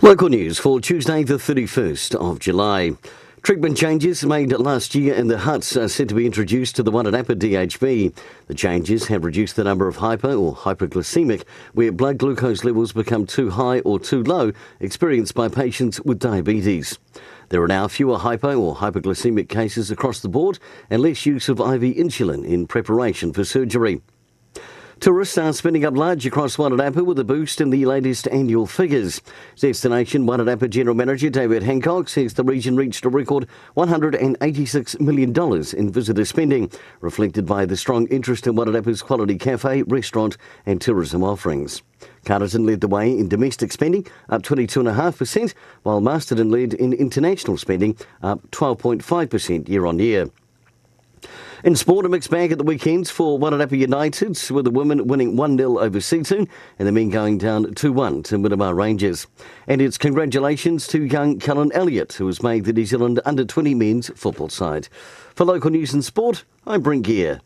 Local news for Tuesday the 31st of July. Treatment changes made last year in the huts are set to be introduced to the Wairarapa DHB. The changes have reduced the number of hypo or hypoglycemic, where blood glucose levels become too high or too low, experienced by patients with diabetes. There are now fewer hypo or hypoglycemic cases across the board and less use of IV insulin in preparation for surgery. Tourists are spending up large across Wairarapa with a boost in the latest annual figures. Destination Wairarapa General Manager David Hancock says the region reached a record $186 million in visitor spending, reflected by the strong interest in Wairarapa's quality cafe, restaurant and tourism offerings. Carterton led the way in domestic spending, up 22.5%, while Masterton led in international spending, up 12.5% year on year. In sport, a mixed bag at the weekends for Wairarapa United, with the women winning 1-0 over Seatoun and the men going down 2-1 to Miramar Rangers. And it's congratulations to young Cullen Elliott, who has made the New Zealand under-20 men's football side. For local news and sport, I'm Brent Gare.